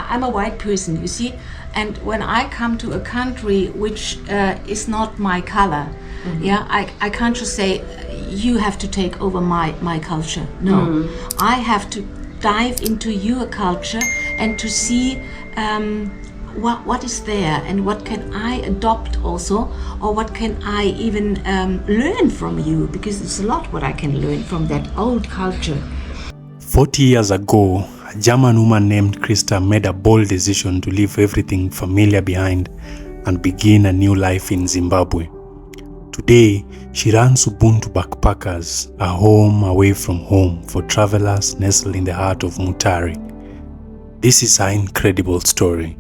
I'm a white person, you see, and when I come to a country which is not my color, I can't just say you have to take over my culture. No, I have to dive into your culture and to see what is there and what can I adopt also, or what can I even learn from you, because it's a lot what I can learn from that old culture. 40 years ago, a German woman named Christa made a bold decision to leave everything familiar behind and begin a new life in Zimbabwe. Today, she runs Ubuntu Backpackers, a home away from home for travelers nestled in the heart of Mutare. This is her incredible story.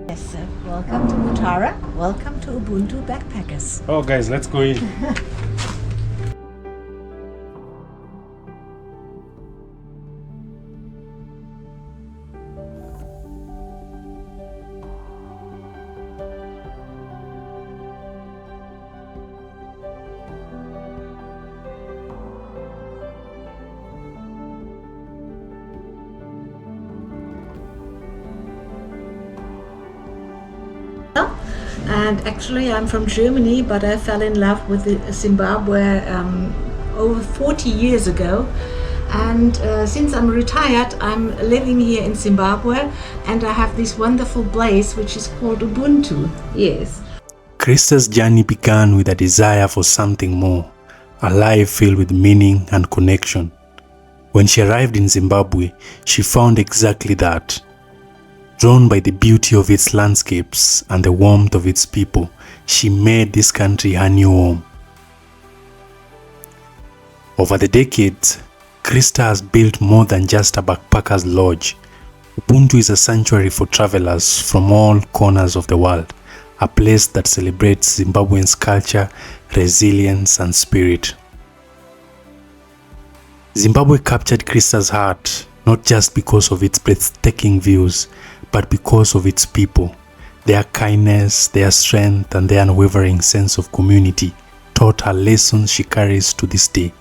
Yes, sir. Welcome to Mutare. Welcome to Ubuntu Backpackers. Oh, guys, let's go in. And actually I'm from Germany, but I fell in love with Zimbabwe over 40 years ago. And since I'm retired, I'm living here in Zimbabwe, and I have this wonderful place which is called Ubuntu. Yes. Christa's journey began with a desire for something more, a life filled with meaning and connection. When she arrived in Zimbabwe, she found exactly that. Drawn by the beauty of its landscapes and the warmth of its people, she made this country her new home. Over the decades, Christa has built more than just a backpacker's lodge. Ubuntu is a sanctuary for travelers from all corners of the world, a place that celebrates Zimbabweans' culture, resilience, and spirit. Zimbabwe captured Christa's heart, not just because of its breathtaking views, but because of its people. Their kindness, their strength, and their unwavering sense of community taught her lessons she carries to this day.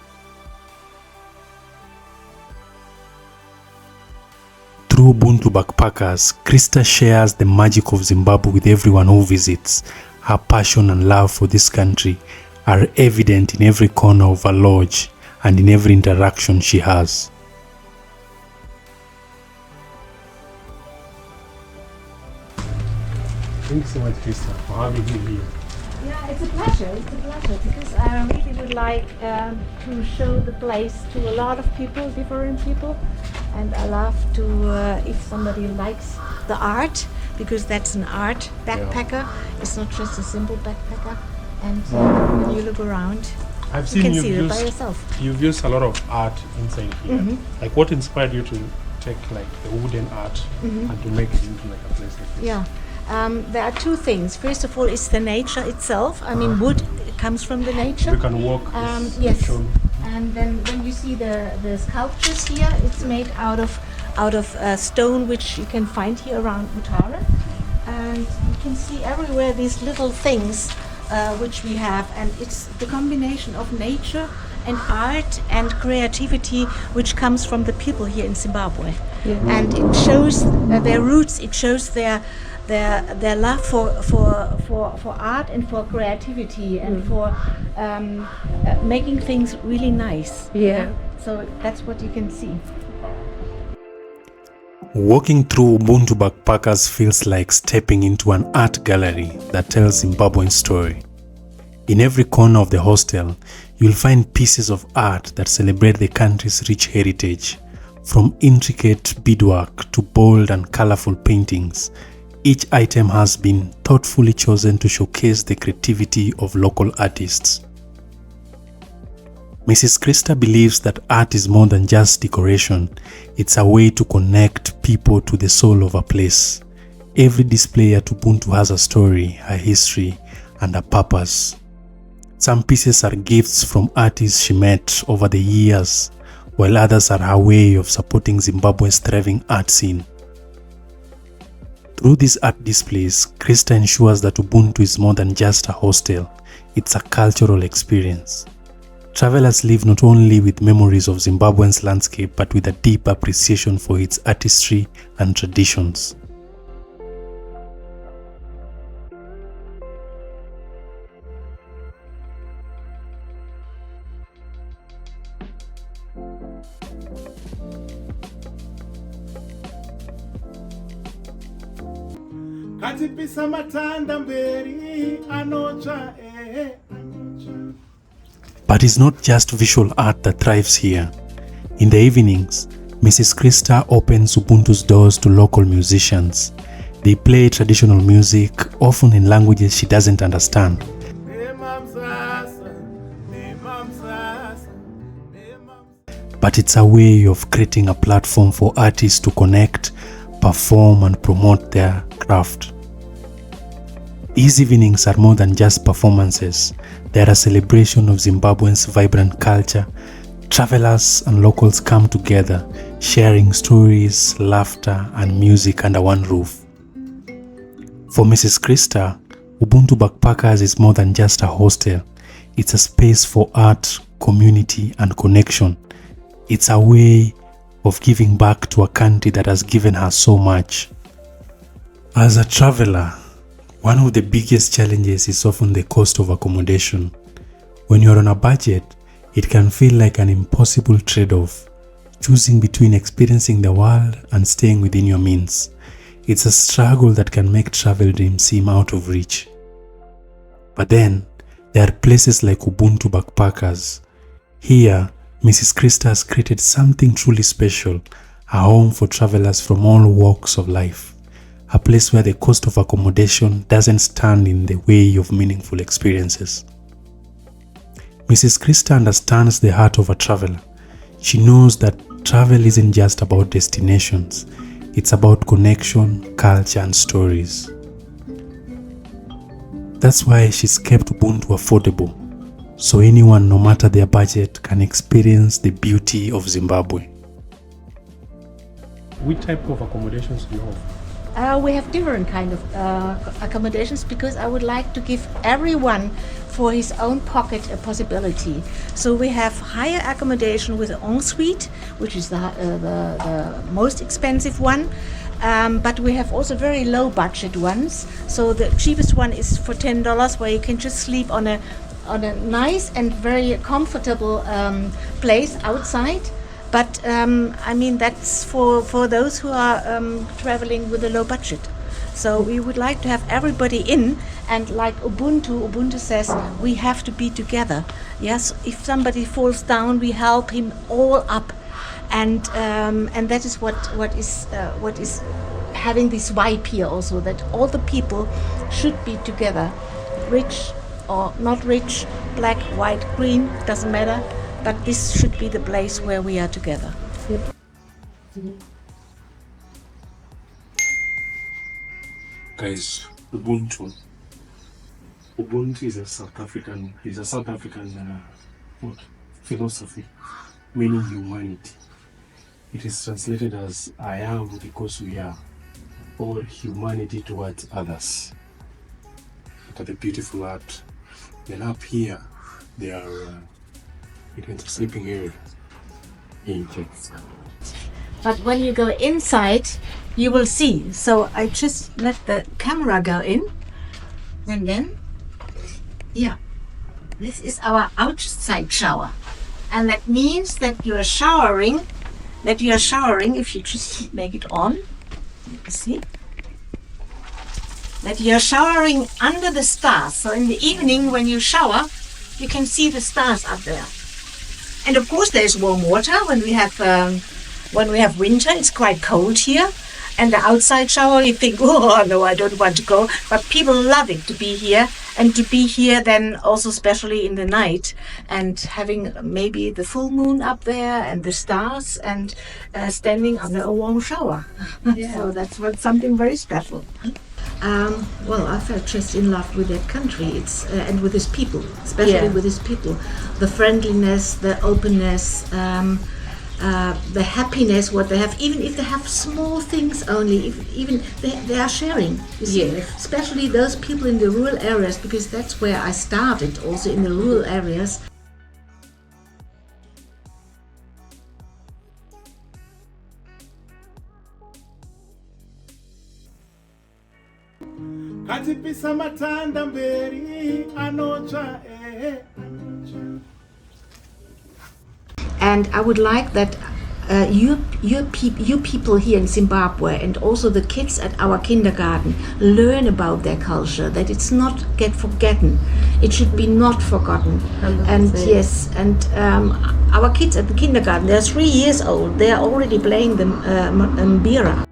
Through Ubuntu Backpackers, Christa shares the magic of Zimbabwe with everyone who visits. Her passion and love for this country are evident in every corner of her lodge and in every interaction she has. Thank you so much, Christa, for having me here. Yeah, it's a pleasure, because I really would like to show the place to a lot of people, different people, and I love to, if somebody likes the art, because that's an art backpacker, it's not just a simple backpacker, and when you look around, I've you seen can see it by yourself. You've used a lot of art inside here. Like, what inspired you to take like the wooden art and to make it into like a place like this? Yeah. There are two things. First of all, it's the nature itself. I mean, wood comes from the nature. We can walk. Yes. And then when you see the sculptures here, it's made out of stone, which you can find here around Mutare. And you can see everywhere these little things which we have, and it's the combination of nature and art and creativity which comes from the people here in Zimbabwe. Yeah. And it shows their roots. It shows their love for art and for creativity and for making things really nice. Yeah. So that's what you can see. Walking through Ubuntu Backpackers feels like stepping into an art gallery that tells Zimbabwean story. In every corner of the hostel, you'll find pieces of art that celebrate the country's rich heritage. From intricate beadwork to bold and colorful paintings, each item has been thoughtfully chosen to showcase the creativity of local artists. Mrs. Christa believes that art is more than just decoration. It's a way to connect people to the soul of a place. Every display at Ubuntu has a story, a history, and a purpose. Some pieces are gifts from artists she met over the years, while others are her way of supporting Zimbabwe's thriving art scene. Through these art displays, Christa ensures that Ubuntu is more than just a hostel. It's a cultural experience. travelers leave not only with memories of Zimbabwe's landscape but with a deep appreciation for its artistry and traditions. But it's not just visual art that thrives here. In the evenings, Mrs. Christa opens Ubuntu's doors to local musicians. They play traditional music, often in languages she doesn't understand. But it's a way of creating a platform for artists to connect, perform, and promote their craft. These evenings are more than just performances. They are a celebration of Zimbabwe's vibrant culture. Travelers and locals come together, sharing stories, laughter, and music under one roof. For Mrs. Christa, Ubuntu Backpackers is more than just a hostel. It's a space for art, community, and connection. It's a way of giving back to a country that has given her so much. As a traveler, one of the biggest challenges is often the cost of accommodation. When you're on a budget, it can feel like an impossible trade-off, choosing between experiencing the world and staying within your means. It's a struggle that can make travel dreams seem out of reach. But then, there are places like Ubuntu Backpackers. Here, Mrs. Christa has created something truly special, a home for travelers from all walks of life. A place where the cost of accommodation doesn't stand in the way of meaningful experiences. Mrs. Christa understands the heart of a traveler. She knows that travel isn't just about destinations. It's about connection, culture, and stories. That's why she's kept Ubuntu affordable, so anyone, no matter their budget, can experience the beauty of Zimbabwe. Which type of accommodations do you offer? We have different kind of accommodations because I would like to give everyone for his own pocket a possibility. So we have higher accommodation with an ensuite, which is the most expensive one. But we have also very low budget ones. So the cheapest one is for $10, where you can just sleep on a nice and very comfortable place outside. But I mean, that's for those who are traveling with a low budget. So we would like to have everybody in, and like Ubuntu says, we have to be together. Yes, if somebody falls down, we help him all up, and that is what is having this vibe here also, that all the people should be together, rich or not rich, black, white, green, doesn't matter. But this should be the place where we are together. Guys, Ubuntu is a South African philosophy, meaning humanity. It is translated as I am because we are, or humanity towards others. Look at the beautiful art. Then up here, they are into sleeping area. But when you go inside, you will see. So I just let the camera go in, and then, yeah, this is our outside shower, and that means that you are showering. If you just make it on, you see that you are showering under the stars. So in the evening, when you shower, you can see the stars up there. And of course, there's warm water when we have winter. It's quite cold here, and the outside shower, you think, oh no, I don't want to go. But people love it to be here, and to be here then also especially in the night, and having maybe the full moon up there and the stars, and standing under a warm shower. Yeah. So that's something very special. Well, I felt just in love with that country. It's and with its people, especially with its people, the friendliness, the openness, the happiness what they have. Even if they have small things only, even they are sharing. You see, especially those people in the rural areas, because that's where I started, also in the rural areas. Atipisa matanda mberi anocha And I would like that you people here in Zimbabwe and also the kids at our kindergarten learn about their culture, that it's not get forgotten. It should be not forgotten. 100%. And yes, and our kids at the kindergarten, they're 3 years old, they're already playing the mbira.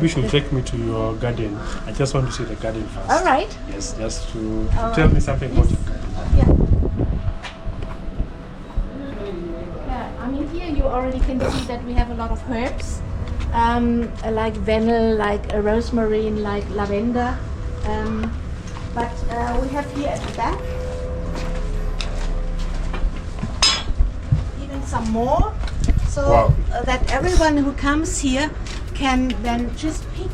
You should take me to your garden. I just want to see the garden first. All right. Yes, just to All tell right. me something about your garden. Yeah, I mean here you already can see that we have a lot of herbs, like fennel, like rosemary, like lavender. But we have here at the back even some more, so Wow. that everyone who comes here can then just pick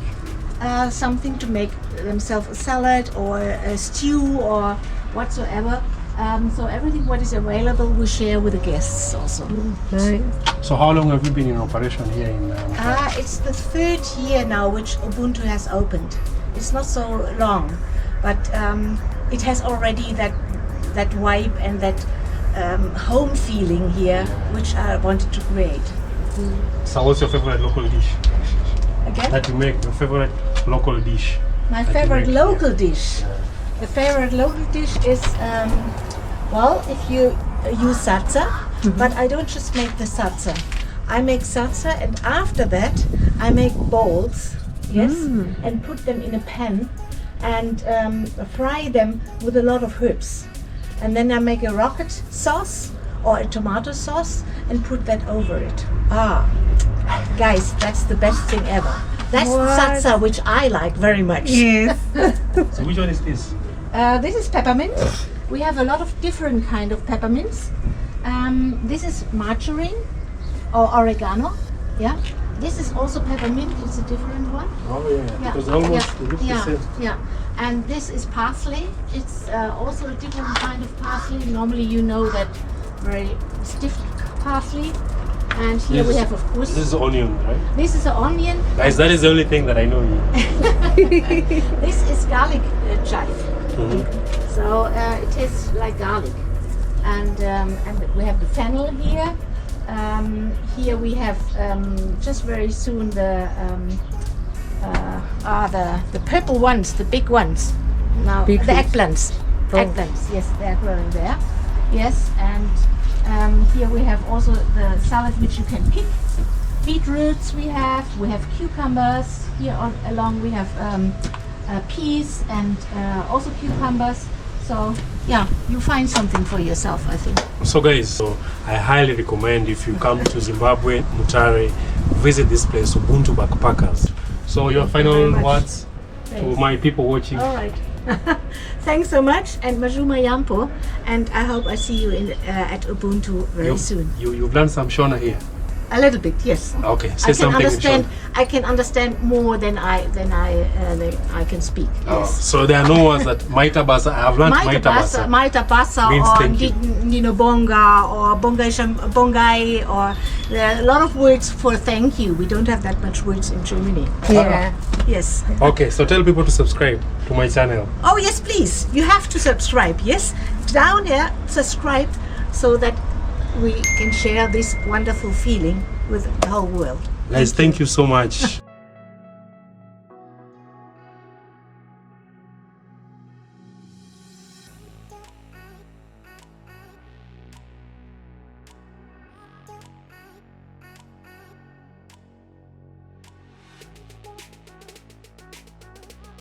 something to make themselves a salad or a stew or whatsoever. So everything what is available we share with the guests also. Nice. So how long have you been in operation here in It's the 3rd year now which Ubuntu has opened. It's not so long, but it has already that vibe and that home feeling here, which I wanted to create. So what's your favorite local dish Again, that you make? Your favorite local dish? my that you favorite make local here? dish. The favorite local dish is, well, if you use salsa, but I don't just make the salsa. I make salsa and after that I make balls, yes, and put them in a pan and fry them with a lot of herbs. And then I make a rocket sauce or a tomato sauce and put that over it. Guys, that's the best thing ever. That's What? salsa, which I like very much. Yes. So which one is this? This is peppermint. We have a lot of different kind of peppermints. This is margarine or oregano. Yeah. This is also peppermint. It's a different one. Oh yeah, Yeah. because almost yeah. it looks yeah. the same. Yeah. And this is parsley. It's also a different kind of parsley. Normally, you know that very stiff parsley. And here we have, of course, This is onion, right? this is an onion. Guys, that is the only thing that I know here. This is garlic chive. Mhm. So it tastes like garlic, and we have the fennel here. Here we have just very soon the purple ones, the big ones. Now Beetroot. the eggplants. Oh. Eggplants, yes, they are growing there. Yes, and here we have also the salad which you can pick. Beetroots we have cucumbers. Here on along we have peas and also cucumbers. So yeah, you find something for yourself, I think. So guys, so I highly recommend if you come to Zimbabwe, Mutare, visit this place, Ubuntu Backpackers. So your final very much. words to my people watching. All right. Thanks so much, and Majuma Yampo, and I hope I see you in at Ubuntu very soon. You've learned some Shona here. A little bit, yes. Okay, say I can something understand. in Shona. I can understand more than I can speak. Oh, Yes. so there are no words that Maita Basa. I have learned Maita Basa. Maita Basa means or thank you. Nino Bonga or Bongai or there are a lot of words for thank you. We don't have that much words in Germany. Yeah. Yes. Okay, so tell people to subscribe to my channel. Oh yes, please. You have to subscribe. Yes, down here, subscribe so that we can share this wonderful feeling with the whole world. Guys, thank you so much.